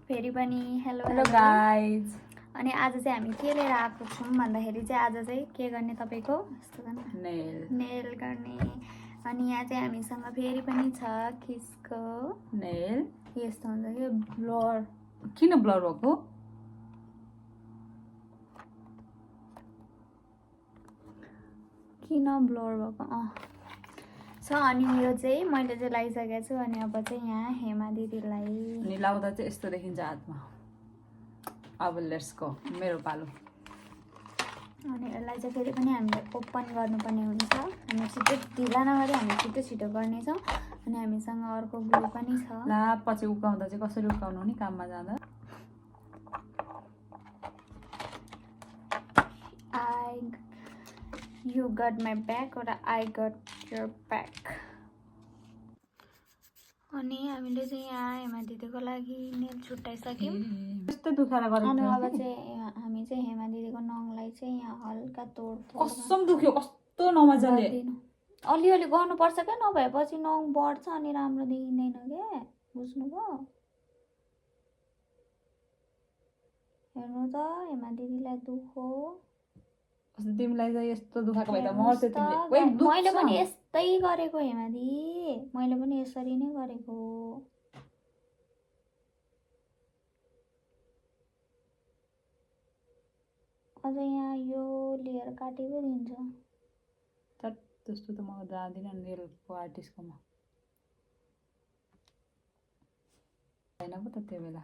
फेरि पनि hello hello guys. अनि आज चाहिँ हामी के लिएर आएको छौँ भन्दाखेरि चाहिँ आज चाहिँ के गर्ने तपाईको यस्तो गर्न नेल गर्ने। अनि यहाँ चाहिँ हामीसँग फेरि पनि छ किसको नेल। यस्तो हुन्छ के ब्लर। किन ब्लर भएको? किन ब्लर भएको छ। अनि यो चाहिँ मैले चाहिँ लगाइसकेको छु। अनि अब चाहिँ यहाँ हेमा दिदीलाई अनि लाउँदा चाहिँ यस्तो देखिन्छ हातमा। अब लेट्स गो, मेरो पालो। अनि यसलाई चाहिँ फेरि पनि हामीले ओपन गर्नुपर्ने हुन्छ। हामी छिटो ढिला नगरी हामी छिटो छिटो गर्नेछौँ। अनि हामीसँग अर्को ग्लु पनि छ। ला पछि उकाउँदा चाहिँ कसरी उकाउनु नि काममा जाँदा? You got my back or I got your back. अनि हामीले चाहिँ यहाँ हेमा दिदीको लागि नेल छुट्याइसक्यौँ। यस्तो दुखेर गरेको। अनि अब चाहिँ हामी चाहिँ हेमा दिदीको नङलाई चाहिँ यहाँ हल्का तोड कसम दुख्यो, कस्तो नमजाले। अलिअलि गर्नुपर्छ क्या, नभएपछि नङ बढ्छ अनि राम्रो देखिँदैन क्या, बुझ्नुभयो? हेर्नु त हेमा दिदीलाई दुखो। तिमीलाई चाहिँ यस्तो दुखाएको भए त मर्थे तिमीले। मैले पनि यस्तै गरेको हेमा दिदी, मैले पनि यसरी नै गरेको। अझ यहाँ यो लेयर काटी पो दिन्छ। त्यस्तो त म जाँदिनँ नेलको आर्टिस्टकोमा। होइन पो त त्यो बेला।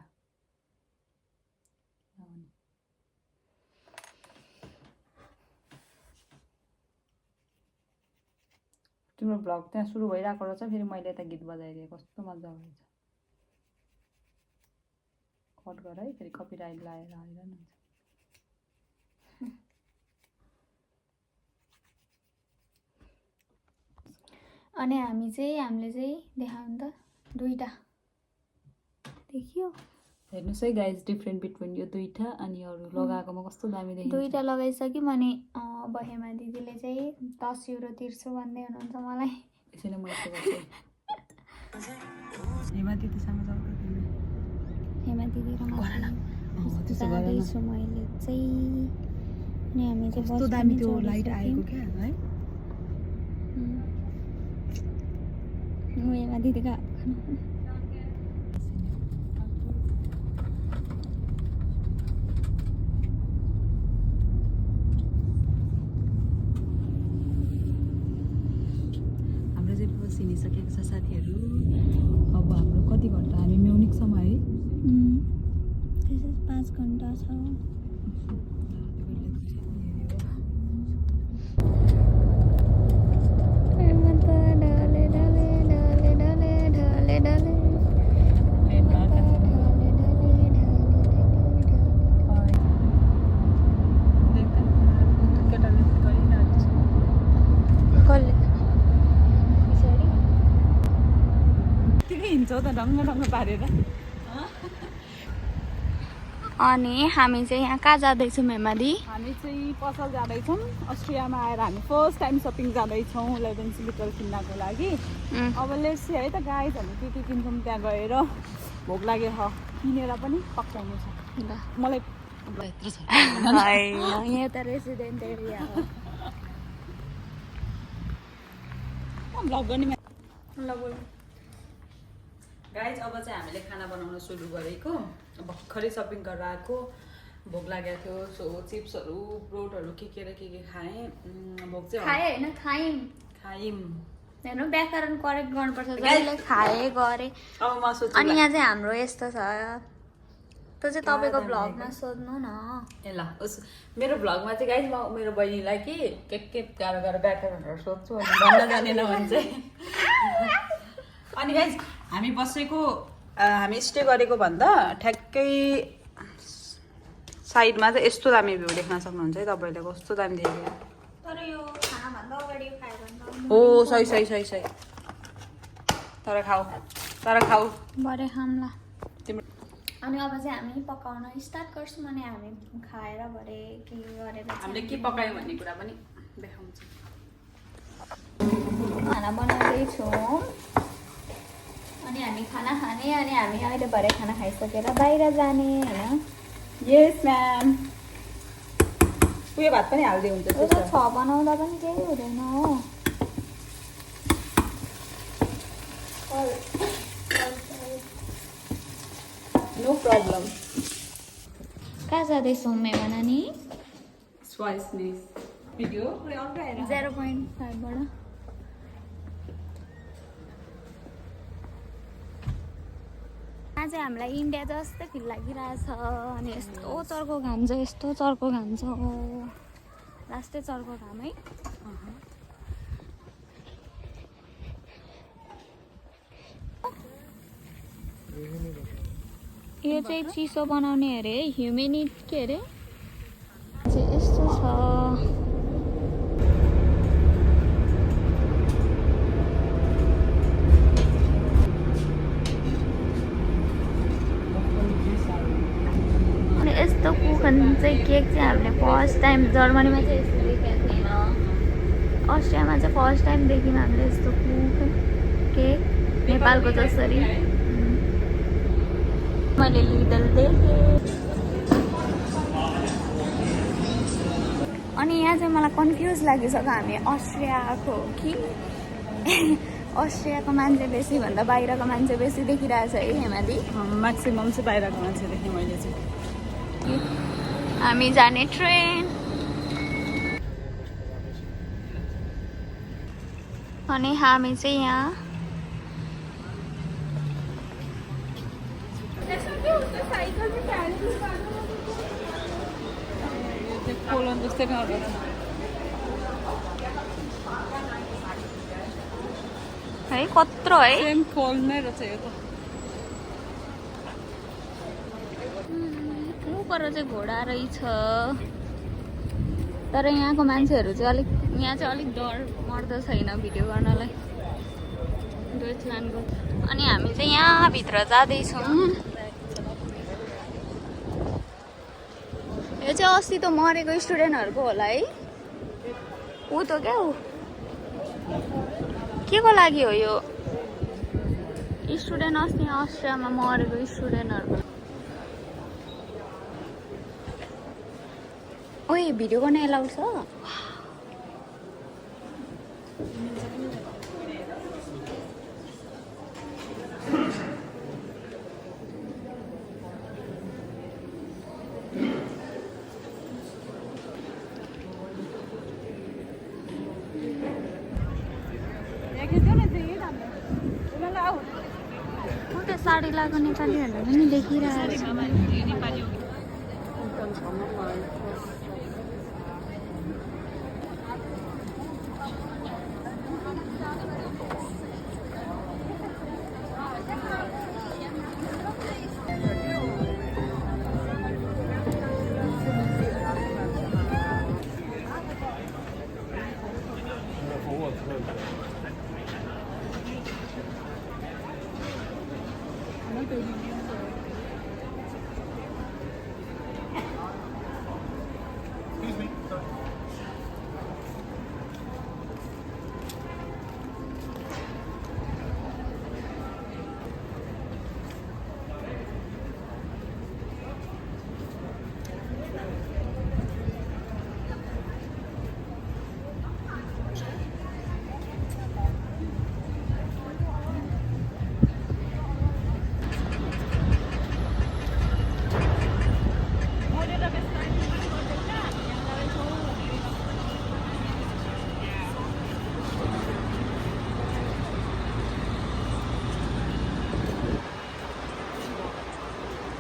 तिम्रो भ्लग त्यहाँ सुरु भइरहेको रहेछ, फेरि मैले यता गीत बजाइदिएँ, कस्तो मजा आउँछ। कट गर है, फेरि कपिराइट लगाएर हालेर हुन्छ। अनि हामीले चाहिँ देखाउँ त दुईटा देखियो। हेर्नुहोस् है गाइज, डिफ्रेन्ट बिट्विन यो दुईटा अनि अरू लगाएकोमा कस्तो दामी देखिन्छ। दुईटा लगाइसक्यौँ। अनि अब हेमा दिदीले चाहिँ 10 युरो तिर्छु भन्दै हुनुहुन्छ मलाई। यसैले म यस्तो गर्छु। हेमा दिदीसँग जाऊ त तिमी। हेमा दिदी र जाँदैछु मैले चाहिँ। अनि हामी चाहिँ कस्तो दामी त्यो लाइट आएको क्या है। हेमा दिदीको सिनिसकेको छ साथीहरू। अब हाम्रो कति घन्टा? हामी म्युनिकसम्म है। 5 घन्टा छ। ढङ्ग पारेर। अनि हामी चाहिँ यहाँ कहाँ जाँदैछौँ हेमादी? हामी चाहिँ पसल जाँदैछौँ। अस्ट्रियामा आएर हामी फर्स्ट टाइम सपिङ जाँदैछौँ 11 लिटर किन्नको लागि। अब लेट्स है त गाइज, हामी के किन्छौँ त्यहाँ गएर। भोक लाग्यो किनेर पनि पकाउनु छ मलाई। यहाँ त रेसिडेन्ट एरिया हो। भ्लग गर्ने गाइज। अब चाहिँ हामीले खाना बनाउन सुरु गरेको। भर्खरै सपिङ गरेर आएको, भोक लागेको थियो। सो चिप्सहरू ब्रोडहरू के खाएँ। भोक चाहिँ खायौँ। हेर्नु व्याकरण करेक्ट गर्नुपर्छ। जहिले खाए गरे। अब म सोच्छु। अनि यहाँ चाहिँ हाम्रो यस्तो छ, त्यो चाहिँ तपाईँको भ्लगमा सोध्नु न। ए ल मेरो भ्लगमा चाहिँ गाइज म मेरो बहिनीलाई के गाह्रो व्याकरणहरू सोध्छु अनि भन्न जानेन भने चाहिँ। अनि गाइज हामी बसेको हामी स्टे गरेको भन्दा ठ्याक्कै साइडमा चाहिँ यस्तो दामी भ्यू देख्न सक्नुहुन्छ है तपाईँले। कस्तो दामी देख्यो। तर यो खानाभन्दा अगाडि खायो भने हो सही। तर खाऊ भरे खाउँला। तिम्रो अनि अब चाहिँ हामी पकाउन स्टार्ट गर्छौँ। अनि हामी खाएर भरे के गरेर हामीले के पकायौँ भन्ने कुरा पनि देखाउँछौँ। खाना बनाउँदैछौँ। अनि हामी खाना खाने अनि हामी अहिले भरे खाना खाइसकेर बाहिर जाने होइन यस म्याम उयो भात पनि हाल्दै हुन्छ त्यो त छ बनाउँदा पनि केही हुँदैन हो नो प्रब्लम कहाँ जाँदैछौँ मेहमान नि स्वाइसनेस भिडियो 0.5 बाट आज हामीलाई इन्डिया जस्तै फिल लागिरहेछ अनि यस्तो चर्को घाम छ यस्तो चर्को घाम छ लास्टै चर्को घाम है यो चाहिँ चिसो बनाउने अरे है ह्युमिनिट के अरे यस्तो छ यस्तो कुकन चाहिँ केक चाहिँ हामीले फर्स्ट टाइम जर्मनीमा चाहिँ यस्तो देखेको थिएन अस्ट्रियामा चाहिँ फर्स्ट टाइम देख्यौँ हामीले यस्तो कुकन केक नेपालको जसरी मैले लिडल देखेँ अनि यहाँ चाहिँ मलाई कन्फ्युज लागिसक्यो हामी अस्ट्रिया आएको हो कि अस्ट्रियाको मान्छे बेसी भन्दा बाहिरको मान्छे बेसी देखिरहेछ है हेमादी म्याक्सिमम चाहिँ बाहिरको मान्छे देखेँ मैले चाहिँ हामी जाने ट्रेन अनि हामी चाहिँ यहाँ कोलन जस्तै खाँदैन है कत्रो है सेम कोल नै रहेछ यो त पर चाहिँ घोडा रहेछ तर यहाँको मान्छेहरू चाहिँ अलिक यहाँ चाहिँ अलिक डर मर्दो छैन भिडियो गर्नलाई डोइचल्यान्डको अनि हामी चाहिँ यहाँभित्र जाँदैछौँ यो चाहिँ अस्ति त मरेको स्टुडेन्टहरूको होला है ऊ त क्या हो के को लागि हो यो स्टुडेन्ट अस्ति अस्ट्रियामा मरेको स्टुडेन्टहरूको ओए भिडियो गर्न एलाउड छ म त साडी लगाएको नेपालीहरूलाई पनि देखिरहेको छु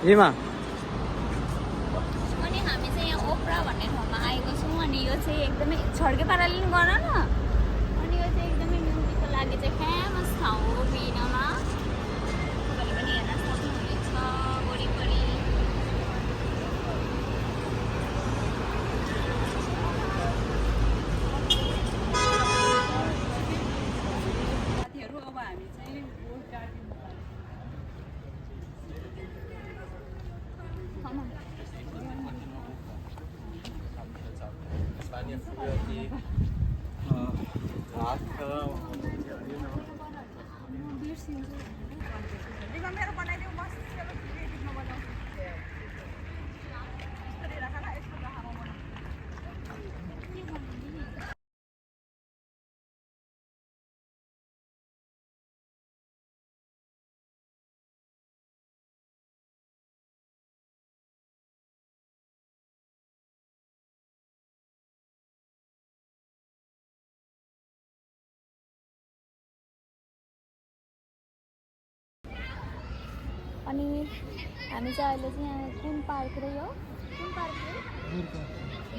Lima. अनि हामी चाहिँ यहाँ ओप्रा भन्ने ठाउँमा आएको छौँ अनि यो चाहिँ एकदमै छड्के पाराले पनि गर न अनि यो चाहिँ एकदमै म्युजिकको लागि चाहिँ फेमस ठाउँ हो बिनामा तपाईँले पनि हेर्न सक्नुहुनेछ वरिपरि साथीहरू अब हामी चाहिँ रोड गार्डन Früher die अनि हामी चाहिँ अहिले चाहिँ यहाँ कुन पार्क र यो कुन पार्क हो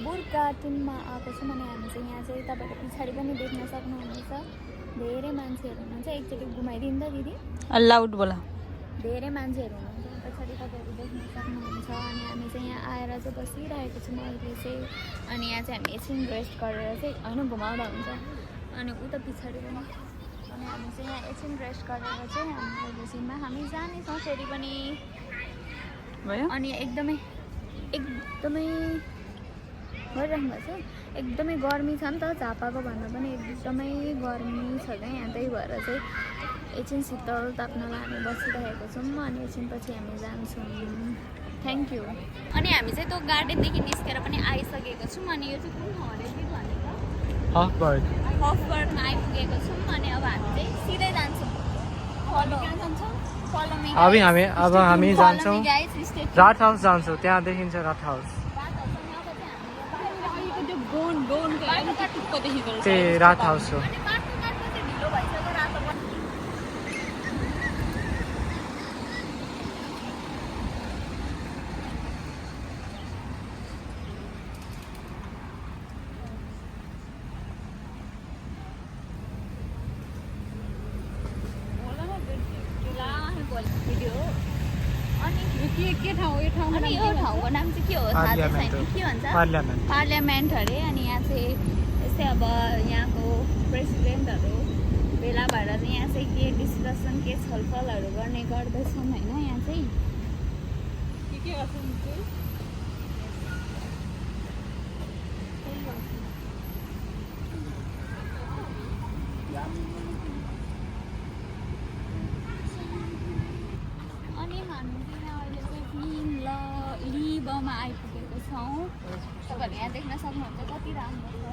बुर्गाटिनमा आएको छौँ। अनि हामी चाहिँ यहाँ चाहिँ तपाईँले पछाडि पनि देख्न सक्नुहुनेछ धेरै मान्छेहरू हुनुहुन्छ। एकचोटि घुमाइदिनु त दिदी, लाउड बोला। धेरै मान्छेहरू हुनुहुन्छ पछाडि तपाईँहरू देख्न सक्नुहुन्छ। अनि हामी चाहिँ यहाँ आएर चाहिँ बसिरहेको छौँ अहिले चाहिँ। अनि यहाँ चाहिँ हामी एकछिन रेस्ट गरेर चाहिँ होइन घुमाउँदा हुन्छ। अनि उता पछाडि पनि अनि हामी चाहिँ यहाँ एकछिन रेस्ट गरेर चाहिँ हामी अहिले सिनमा हामी जानेछौँ फेरि पनि भयो। अनि एकदमै भइराख्नु भएको छ। एकदमै गर्मी छ नि त, झापाको भन्दा पनि एकदमै गर्मी छ क्या यहाँ। त्यही भएर चाहिँ एकछिन शीतल ताप्नलाई हामी बसिरहेको छौँ। अनि एकछिनपछि हामी जान्छौँ। Thank you. अनि हामी चाहिँ त्यो गार्डनदेखि निस्केर पनि आइसकेको छौँ। अनि यो चाहिँ कुन ठाउँ अरे के भनेको हफबर्गमा आइपुगेको छौँ। अनि अब हामी चाहिँ सिधै जान्छौँ। अब हामी जान्छौँ राट हाउस जान्छौँ। त्यहाँ देखिन्छ राट हाउस। त्यही राट हाउस हो। अनि यो ठाउँको नाम चाहिँ के हो थाहा चाहिँ छैन। के भन्छ पार्लियामेन्ट अरे। अनि यहाँ चाहिँ यस्तै अब यहाँको प्रेसिडेन्टहरू भेला भएर चाहिँ यहाँ चाहिँ के डिस्कसन के छलफलहरू गर्ने गर्दैछौँ होइन। यहाँ चाहिँ अनि हामी चाहिँ अहिले चाहिँ लिबमा आइपुगेको छौँ। तपाईँहरूले यहाँ देख्न सक्नुहुन्छ कति राम्रो छ।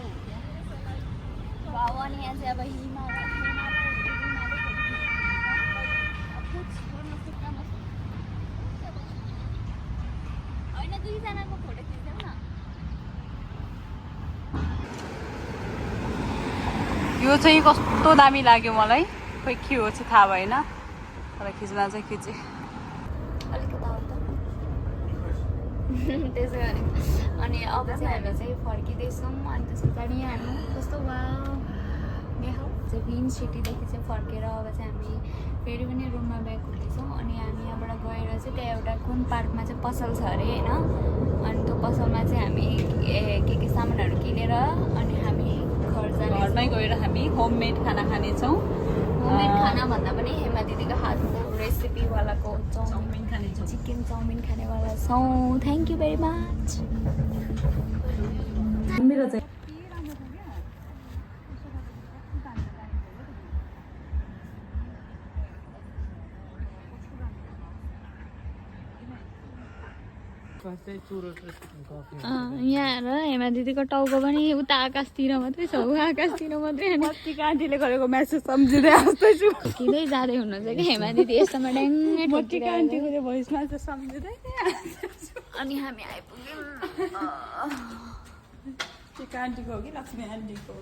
अनि यहाँ चाहिँ अब होइन दुईजनाको फोटो खिच्छौँ न। यो चाहिँ कस्तो दामी लाग्यो मलाई। खोइ के हो चाहिँ थाहा भएन, तर खिच्न चाहिँ खिचेँ। त्यसो गरे अनि अब चाहिँ हामी चाहिँ फर्किँदैछौँ। अनि त्यस पछाडि हामी कस्तो वा देखाउ चाहिँ ग्रिन सिटीदेखि चाहिँ फर्केर अब चाहिँ हामी फेरि पनि रुममा ब्याक हुँदैछौँ। अनि हामी यहाँबाट गएर चाहिँ त्यहाँ एउटा कुन पार्कमा चाहिँ पसल छ अरे होइन। अनि त्यो पसलमा चाहिँ हामी के सामानहरू किनेर अनि हामी घरमै गएर हामी होममेड खाना खानेछौँ। होममेड खाना भन्दा पनि हेमा दिदीको हातको रेसिपीवालाको चाउमिन खानेछौँ। चिकन चाउमिन खानेवाला छौँ। Thank you very much. मेरो चाहिँ यहाँ र हेमा दिदीको टाउको पनि उता आकाशतिर मात्रै छ। आकाशतिर मात्रै मत्तीको आन्टीले गरेको म्यासेज सम्झिँदै आउँदैछु। किँदै जाँदै हुनुहुन्छ कि हेमा दिदी यस्तोमा ड्याङ्गै मत्तीको आन्टीको भोइस म्यासेज सम्झिँदै अनि हामी आइपुग्यौँ। टिका आन्टीको हो कि लक्ष्मी आन्टीको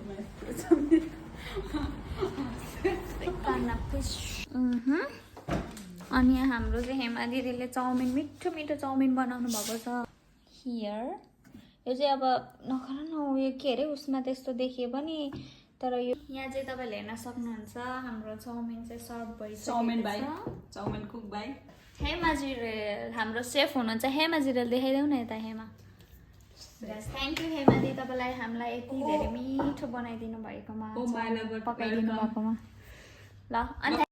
अनि हाम्रो चाहिँ हेमा दिदीले चाउमिन मिठो मिठो चाउमिन बनाउनु भएको छ हियर। यो चाहिँ अब नखर न उयो के अरे उसमा त्यस्तो देखियो पनि, तर यो यहाँ चाहिँ तपाईँले हेर्न सक्नुहुन्छ हाम्रो चाउमिन चाहिँ सर्भ भइसक्यो। चाउमिन कुक भाइ हेमा जिरेल हाम्रो सेफ हुनुहुन्छ। हेमा जिरेल देखाइदेऊ न यता हेमा। थ्याङ्क यू हेमा दिदी, तपाईँलाई हामीलाई यति धेरै मिठो बनाइदिनु भएकोमा, पकाइदिनु भएकोमा। ल अनि